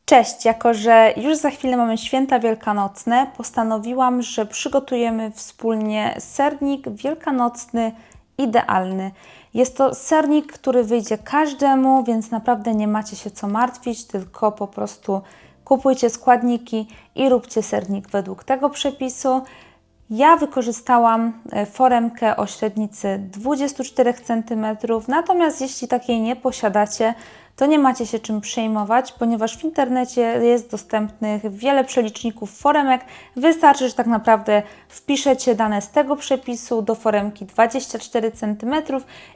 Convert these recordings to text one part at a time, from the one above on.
Cześć, jako że już za chwilę mamy święta wielkanocne, postanowiłam, że przygotujemy wspólnie sernik wielkanocny idealny. Jest to sernik, który wyjdzie każdemu, więc naprawdę nie macie się co martwić, tylko po prostu kupujcie składniki i róbcie sernik według tego przepisu. Ja wykorzystałam foremkę o średnicy 24 cm, natomiast jeśli takiej nie posiadacie, to nie macie się czym przejmować, ponieważ w internecie jest dostępnych wiele przeliczników foremek. Wystarczy, że tak naprawdę wpiszecie dane z tego przepisu do foremki 24 cm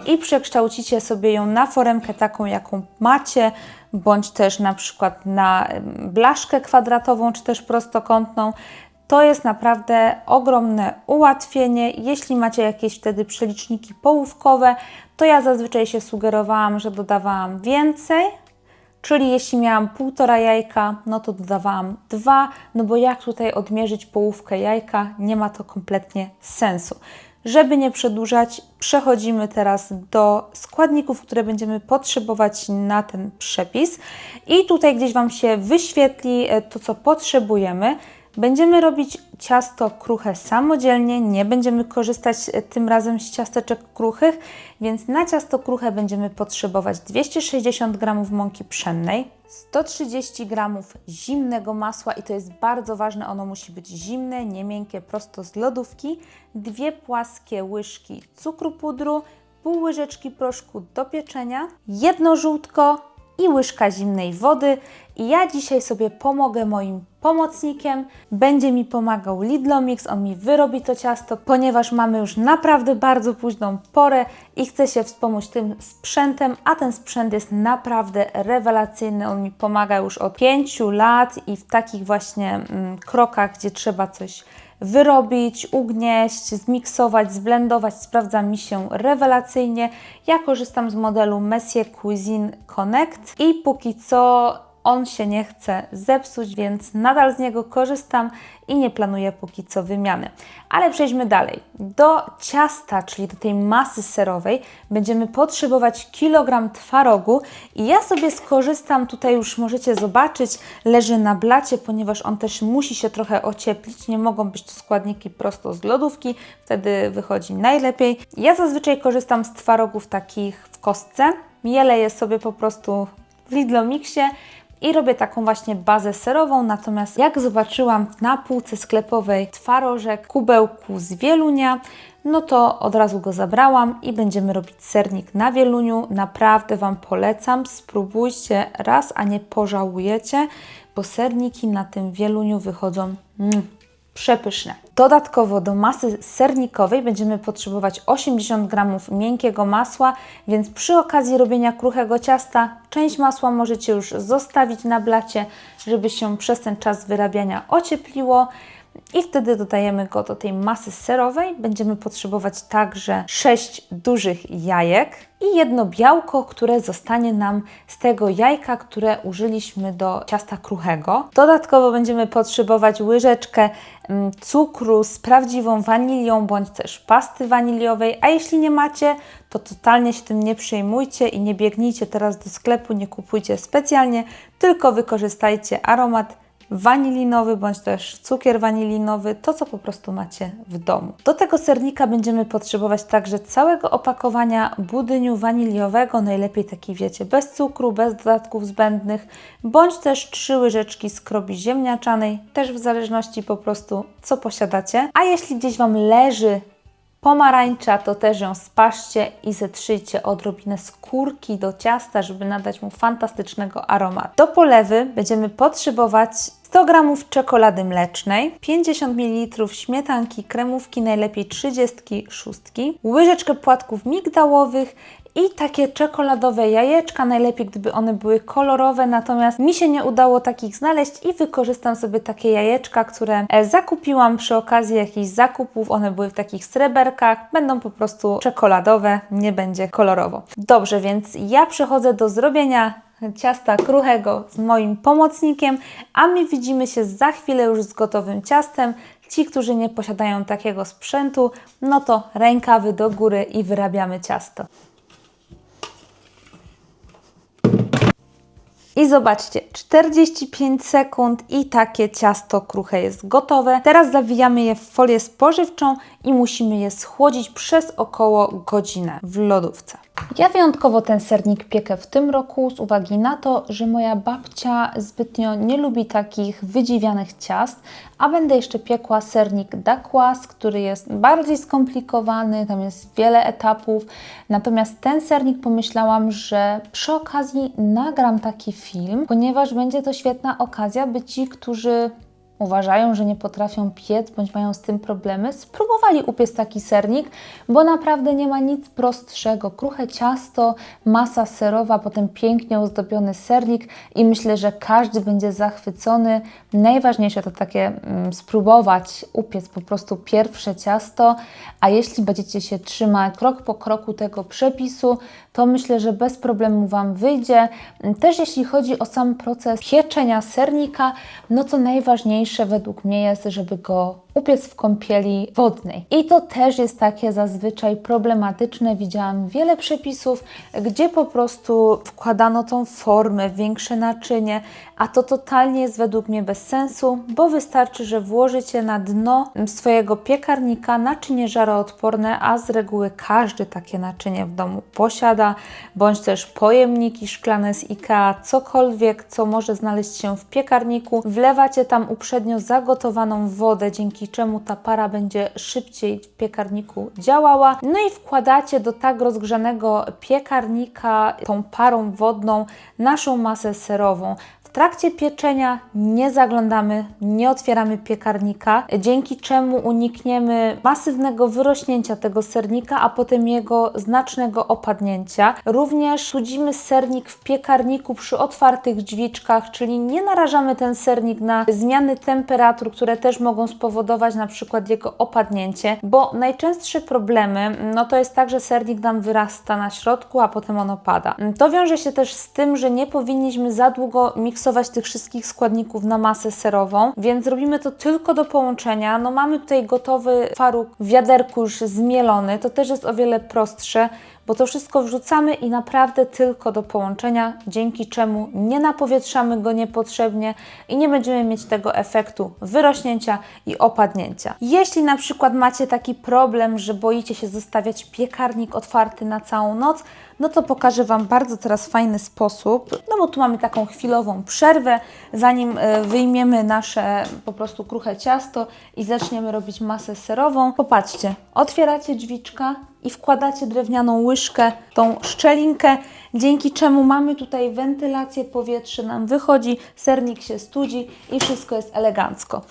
i przekształcicie sobie ją na foremkę taką, jaką macie, bądź też na przykład na blaszkę kwadratową, czy też prostokątną. To jest naprawdę ogromne ułatwienie. Jeśli macie jakieś wtedy przeliczniki połówkowe, to ja zazwyczaj się sugerowałam, że dodawałam więcej, czyli jeśli miałam 1,5 jajka, no to dodawałam 2, no bo jak tutaj odmierzyć połówkę jajka, nie ma to kompletnie sensu. Żeby nie przedłużać, przechodzimy teraz do składników, które będziemy potrzebować na ten przepis. I tutaj gdzieś Wam się wyświetli to, co potrzebujemy. Będziemy robić ciasto kruche samodzielnie, nie będziemy korzystać tym razem z ciasteczek kruchych, więc na ciasto kruche będziemy potrzebować 260 g mąki pszennej, 130 g zimnego masła i to jest bardzo ważne, ono musi być zimne, nie miękkie, prosto z lodówki, 2 płaskie łyżki cukru pudru, pół łyżeczki proszku do pieczenia, 1 żółtko i łyżka zimnej wody. I ja dzisiaj sobie pomogę moim pomocnikiem. Będzie mi pomagał Lidlomix, on mi wyrobi to ciasto, ponieważ mamy już naprawdę bardzo późną porę i chcę się wspomóc tym sprzętem, a ten sprzęt jest naprawdę rewelacyjny. On mi pomaga już od 5 lat i w takich właśnie krokach, gdzie trzeba coś wyrobić, ugnieść, zmiksować, zblendować, sprawdza mi się rewelacyjnie. Ja korzystam z modelu Messier Cuisine Connect i póki co on się nie chce zepsuć, więc nadal z niego korzystam i nie planuję póki co wymiany. Ale przejdźmy dalej. Do ciasta, czyli do tej masy serowej, będziemy potrzebować kilogram twarogu i ja sobie skorzystam, tutaj już możecie zobaczyć, leży na blacie, ponieważ on też musi się trochę ocieplić, nie mogą być to składniki prosto z lodówki, wtedy wychodzi najlepiej. Ja zazwyczaj korzystam z twarogów takich w kostce, mielę je sobie po prostu w Lidlomixie i robię taką właśnie bazę serową, natomiast jak zobaczyłam na półce sklepowej twarożek w kubełku z wielunia, no to od razu go zabrałam i będziemy robić sernik na wieluniu. Naprawdę Wam polecam, spróbujcie raz, a nie pożałujecie, bo serniki na tym wieluniu wychodzą przepyszne. Dodatkowo do masy sernikowej będziemy potrzebować 80 g miękkiego masła, więc przy okazji robienia kruchego ciasta część masła możecie już zostawić na blacie, żeby się przez ten czas wyrabiania ociepliło. I wtedy dodajemy go do tej masy serowej. Będziemy potrzebować także 6 dużych jajek i 1 białko, które zostanie nam z tego jajka, które użyliśmy do ciasta kruchego. Dodatkowo będziemy potrzebować łyżeczkę cukru z prawdziwą wanilią bądź też pasty waniliowej, a jeśli nie macie, to totalnie się tym nie przejmujcie i nie biegnijcie teraz do sklepu, nie kupujcie specjalnie, tylko wykorzystajcie aromat wanilinowy bądź też cukier wanilinowy, to co po prostu macie w domu. Do tego sernika będziemy potrzebować także całego opakowania budyniu waniliowego, najlepiej taki wiecie, bez cukru, bez dodatków zbędnych, bądź też 3 łyżeczki skrobi ziemniaczanej, też w zależności po prostu co posiadacie. A jeśli gdzieś Wam leży pomarańcza, to też ją spaszcie i zetrzyjcie odrobinę skórki do ciasta, żeby nadać mu fantastycznego aromatu. Do polewy będziemy potrzebować 100 g czekolady mlecznej, 50 ml śmietanki, kremówki, najlepiej 36, łyżeczkę płatków migdałowych i takie czekoladowe jajeczka, najlepiej gdyby one były kolorowe, natomiast mi się nie udało takich znaleźć i wykorzystam sobie takie jajeczka, które zakupiłam przy okazji jakichś zakupów, one były w takich sreberkach, będą po prostu czekoladowe, nie będzie kolorowo. Dobrze, więc ja przechodzę do zrobienia ciasta kruchego z moim pomocnikiem, a my widzimy się za chwilę już z gotowym ciastem. Ci, którzy nie posiadają takiego sprzętu, no to rękawy do góry i wyrabiamy ciasto. I zobaczcie, 45 sekund i takie ciasto kruche jest gotowe. Teraz zawijamy je w folię spożywczą i musimy je schłodzić przez około godzinę w lodówce. Ja wyjątkowo ten sernik piekę w tym roku z uwagi na to, że moja babcia zbytnio nie lubi takich wydziwianych ciast, a będę jeszcze piekła sernik dacquoise, który jest bardziej skomplikowany, tam jest wiele etapów. Natomiast ten sernik pomyślałam, że przy okazji nagram taki film, ponieważ będzie to świetna okazja, by ci, którzy uważają, że nie potrafią piec bądź mają z tym problemy, spróbowali upiec taki sernik, bo naprawdę nie ma nic prostszego. Kruche ciasto, masa serowa, potem pięknie ozdobiony sernik i myślę, że każdy będzie zachwycony. Najważniejsze to takie spróbować upiec po prostu pierwsze ciasto, a jeśli będziecie się trzymać krok po kroku tego przepisu, to myślę, że bez problemu Wam wyjdzie. Też jeśli chodzi o sam proces pieczenia sernika, no to najważniejsze według mnie jest, żeby go upiec w kąpieli wodnej. I to też jest takie zazwyczaj problematyczne. Widziałam wiele przepisów, gdzie po prostu wkładano tą formę, większe naczynie, a to totalnie jest według mnie bez sensu, bo wystarczy, że włożycie na dno swojego piekarnika naczynie żaroodporne, a z reguły każdy takie naczynie w domu posiada, bądź też pojemniki szklane z IKEA, cokolwiek, co może znaleźć się w piekarniku. Wlewacie tam uprzednio zagotowaną wodę, dzięki czemu ta para będzie szybciej w piekarniku działała. No i wkładacie do tak rozgrzanego piekarnika tą parą wodną naszą masę serową. W trakcie pieczenia nie zaglądamy, nie otwieramy piekarnika, dzięki czemu unikniemy masywnego wyrośnięcia tego sernika, a potem jego znacznego opadnięcia. Również studzimy sernik w piekarniku przy otwartych drzwiczkach, czyli nie narażamy ten sernik na zmiany temperatur, które też mogą spowodować na przykład jego opadnięcie, bo najczęstsze problemy, no to jest tak, że sernik nam wyrasta na środku, a potem on opada. To wiąże się też z tym, że nie powinniśmy za długo miksować tych wszystkich składników na masę serową, więc robimy to tylko do połączenia. No mamy tutaj gotowy twaróg w wiaderku już zmielony, to też jest o wiele prostsze, bo to wszystko wrzucamy i naprawdę tylko do połączenia, dzięki czemu nie napowietrzamy go niepotrzebnie i nie będziemy mieć tego efektu wyrośnięcia i opadnięcia. Jeśli na przykład macie taki problem, że boicie się zostawiać piekarnik otwarty na całą noc, no to pokażę Wam bardzo teraz fajny sposób, no bo tu mamy taką chwilową przerwę, zanim wyjmiemy nasze po prostu kruche ciasto i zaczniemy robić masę serową. Popatrzcie, otwieracie drzwiczka i wkładacie drewnianą łyżkę, tą szczelinkę, dzięki czemu mamy tutaj wentylację, powietrze nam wychodzi, sernik się studzi i wszystko jest elegancko.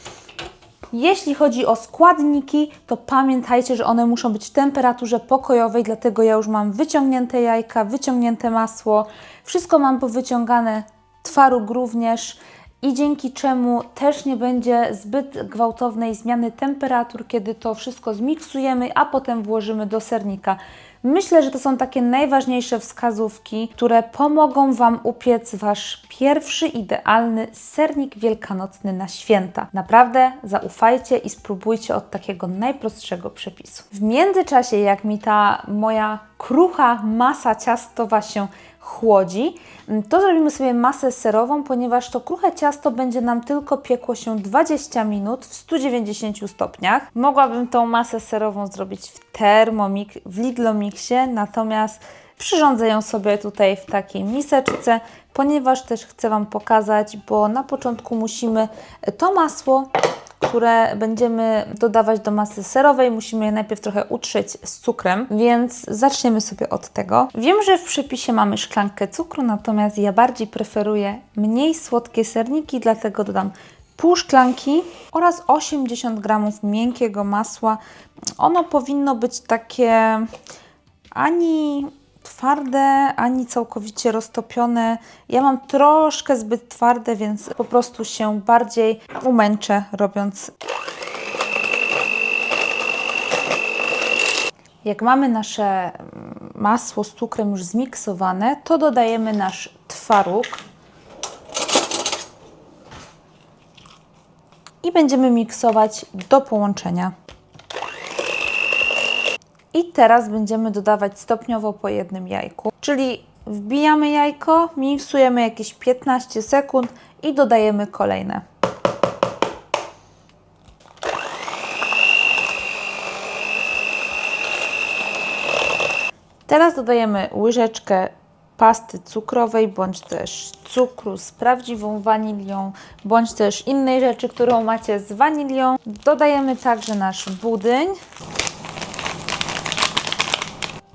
Jeśli chodzi o składniki, to pamiętajcie, że one muszą być w temperaturze pokojowej, dlatego ja już mam wyciągnięte jajka, wyciągnięte masło, wszystko mam powyciągane, twaróg również i dzięki czemu też nie będzie zbyt gwałtownej zmiany temperatur, kiedy to wszystko zmiksujemy, a potem włożymy do sernika. Myślę, że to są takie najważniejsze wskazówki, które pomogą Wam upiec Wasz pierwszy idealny sernik wielkanocny na święta. Naprawdę zaufajcie i spróbujcie od takiego najprostszego przepisu. W międzyczasie, jak mi ta moja krucha masa ciastowa się chłodzi, to zrobimy sobie masę serową, ponieważ to kruche ciasto będzie nam tylko piekło się 20 minut w 190 stopniach. Mogłabym tą masę serową zrobić w Lidlomixie, natomiast przyrządzę ją sobie tutaj w takiej miseczce, ponieważ też chcę Wam pokazać, bo na początku musimy to masło, które będziemy dodawać do masy serowej, musimy je najpierw trochę utrzeć z cukrem, więc zaczniemy sobie od tego. Wiem, że w przepisie mamy szklankę cukru, natomiast ja bardziej preferuję mniej słodkie serniki, dlatego dodam pół szklanki oraz 80 g miękkiego masła. Ono powinno być takie ani twarde, ani całkowicie roztopione. Ja mam troszkę zbyt twarde, więc po prostu się bardziej umęczę robiąc. Jak mamy nasze masło z cukrem już zmiksowane, to dodajemy nasz twaróg i będziemy miksować do połączenia. I teraz będziemy dodawać stopniowo po jednym jajku, czyli Wbijamy jajko, miksujemy jakieś 15 sekund i dodajemy kolejne. Teraz dodajemy łyżeczkę pasty cukrowej, bądź też cukru z prawdziwą wanilią, bądź też innej rzeczy, którą macie z wanilią. Dodajemy także nasz budyń.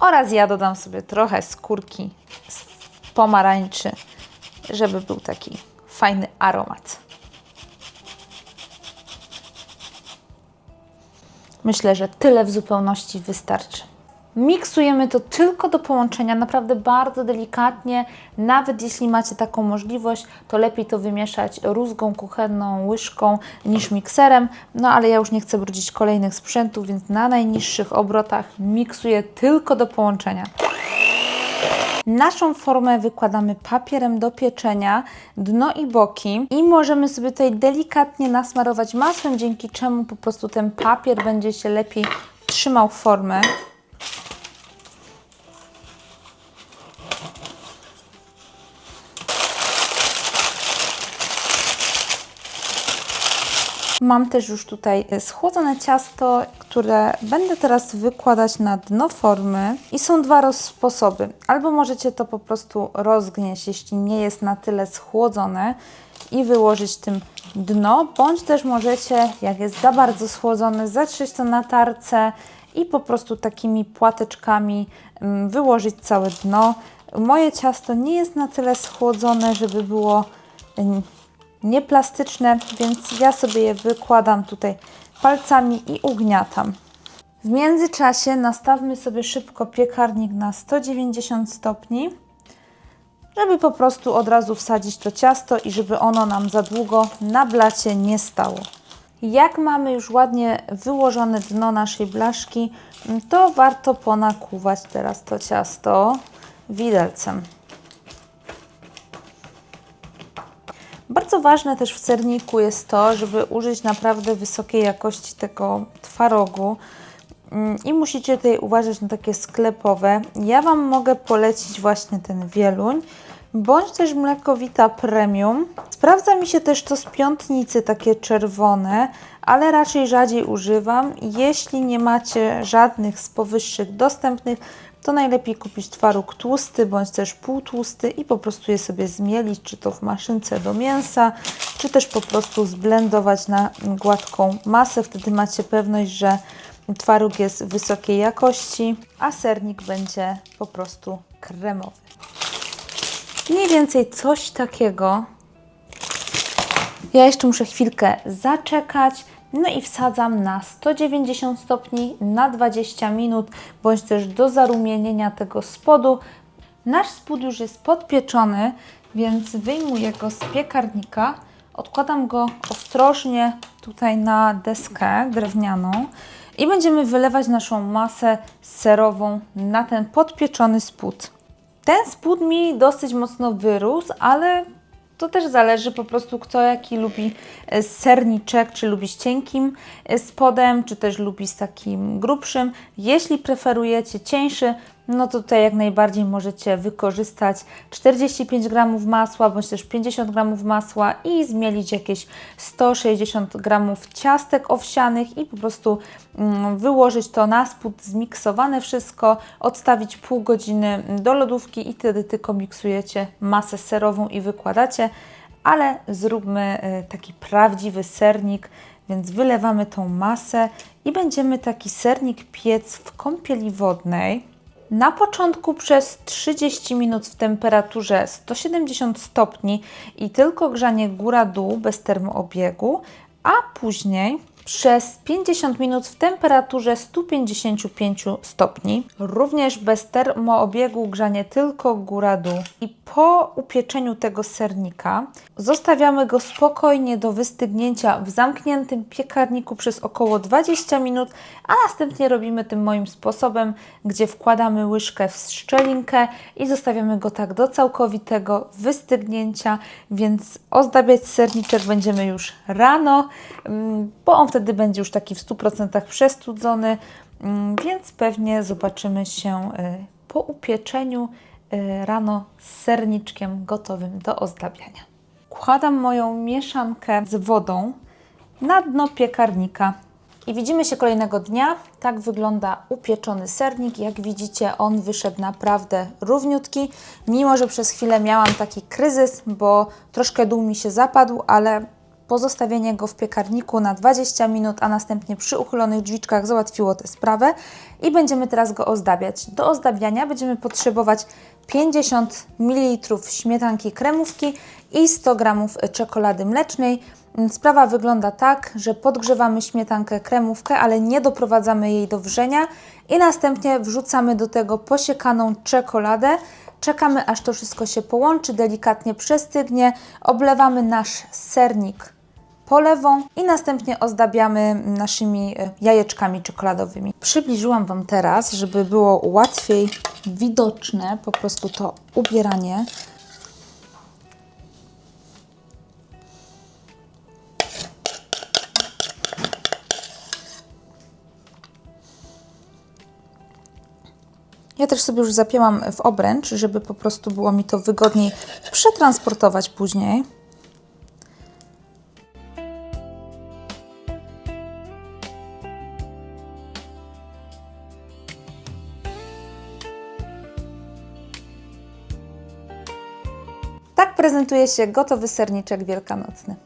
Oraz ja dodam sobie trochę skórki z pomarańczy, żeby był taki fajny aromat. Myślę, że tyle w zupełności wystarczy. Miksujemy to tylko do połączenia, naprawdę bardzo delikatnie. Nawet jeśli macie taką możliwość, to lepiej to wymieszać rózgą kuchenną, łyżką niż mikserem. No ale ja już nie chcę brudzić kolejnych sprzętów, więc na najniższych obrotach miksuję tylko do połączenia. Naszą formę wykładamy papierem do pieczenia, dno i boki i możemy sobie tutaj delikatnie nasmarować masłem, dzięki czemu po prostu ten papier będzie się lepiej trzymał formę. Mam też już tutaj schłodzone ciasto, które będę teraz wykładać na dno formy i są dwa sposoby. Albo możecie to po prostu rozgnieść, jeśli nie jest na tyle schłodzone i wyłożyć tym dno, bądź też możecie, jak jest za bardzo schłodzone, zatrzeć to na tarce i po prostu takimi płateczkami wyłożyć całe dno. Moje ciasto nie jest na tyle schłodzone, żeby było nieplastyczne, więc ja sobie je wykładam tutaj palcami i ugniatam. W międzyczasie nastawmy sobie szybko piekarnik na 190 stopni, żeby po prostu od razu wsadzić to ciasto i żeby ono nam za długo na blacie nie stało. Jak mamy już ładnie wyłożone dno naszej blaszki, to warto ponakuwać teraz to ciasto widelcem. Bardzo ważne też w serniku jest to, żeby użyć naprawdę wysokiej jakości tego twarogu i musicie tutaj uważać na takie sklepowe. Ja Wam mogę polecić właśnie ten Wieluń, bądź też mleko Vita Premium. Sprawdza mi się też to z Piątnicy, takie czerwone, ale raczej rzadziej używam. Jeśli nie macie żadnych z powyższych dostępnych, to najlepiej kupić twaróg tłusty, bądź też półtłusty i po prostu je sobie zmielić, czy to w maszynce do mięsa, czy też po prostu zblendować na gładką masę. Wtedy macie pewność, że twaróg jest wysokiej jakości, a sernik będzie po prostu kremowy. Mniej więcej coś takiego. Ja jeszcze muszę chwilkę zaczekać. No i wsadzam na 190 stopni na 20 minut, bądź też do zarumienienia tego spodu. Nasz spód już jest podpieczony, więc wyjmuję go z piekarnika. Odkładam go ostrożnie tutaj na deskę drewnianą i będziemy wylewać naszą masę serową na ten podpieczony spód. Ten spód mi dosyć mocno wyrósł, ale to też zależy po prostu kto jaki lubi serniczek, czy lubi z cienkim spodem, czy też lubi z takim grubszym. Jeśli preferujecie cieńszy, no to tutaj jak najbardziej możecie wykorzystać 45 g masła, bądź też 50 g masła i zmielić jakieś 160 g ciastek owsianych i po prostu wyłożyć to na spód, zmiksowane wszystko, odstawić pół godziny do lodówki i wtedy tylko miksujecie masę serową i wykładacie, ale zróbmy taki prawdziwy sernik, więc wylewamy tą masę i będziemy taki sernik piec w kąpieli wodnej. Na początku przez 30 minut w temperaturze 170 stopni i tylko grzanie góra-dół bez termoobiegu, a później przez 50 minut w temperaturze 155 stopni, również bez termoobiegu, grzanie tylko góra-dół. I po upieczeniu tego sernika zostawiamy go spokojnie do wystygnięcia w zamkniętym piekarniku przez około 20 minut, a następnie robimy tym moim sposobem, gdzie wkładamy łyżkę w szczelinkę i zostawiamy go tak do całkowitego wystygnięcia, więc ozdabiać serniczek będziemy już rano, bo on wtedy będzie już taki w 100% przestudzony, więc pewnie zobaczymy się po upieczeniu rano z serniczkiem gotowym do ozdabiania. Wkładam moją mieszankę z wodą na dno piekarnika. I widzimy się kolejnego dnia. Tak wygląda upieczony sernik. Jak widzicie, on wyszedł naprawdę równiutki, mimo że przez chwilę miałam taki kryzys, bo troszkę dół mi się zapadł, ale po zostawieniu go w piekarniku na 20 minut, a następnie przy uchylonych drzwiczkach załatwiło tę sprawę i będziemy teraz go ozdabiać. Do ozdabiania będziemy potrzebować 50 ml śmietanki kremówki i 100 g czekolady mlecznej. Sprawa wygląda tak, że podgrzewamy śmietankę kremówkę, ale nie doprowadzamy jej do wrzenia i następnie wrzucamy do tego posiekaną czekoladę. Czekamy, aż to wszystko się połączy, delikatnie przestygnie, oblewamy nasz sernik polewą i następnie ozdabiamy naszymi jajeczkami czekoladowymi. Przybliżyłam Wam teraz, żeby było łatwiej widoczne po prostu to ubieranie. Ja też sobie już zapięłam w obręcz, żeby po prostu było mi to wygodniej przetransportować później. Tak prezentuje się gotowy serniczek wielkanocny.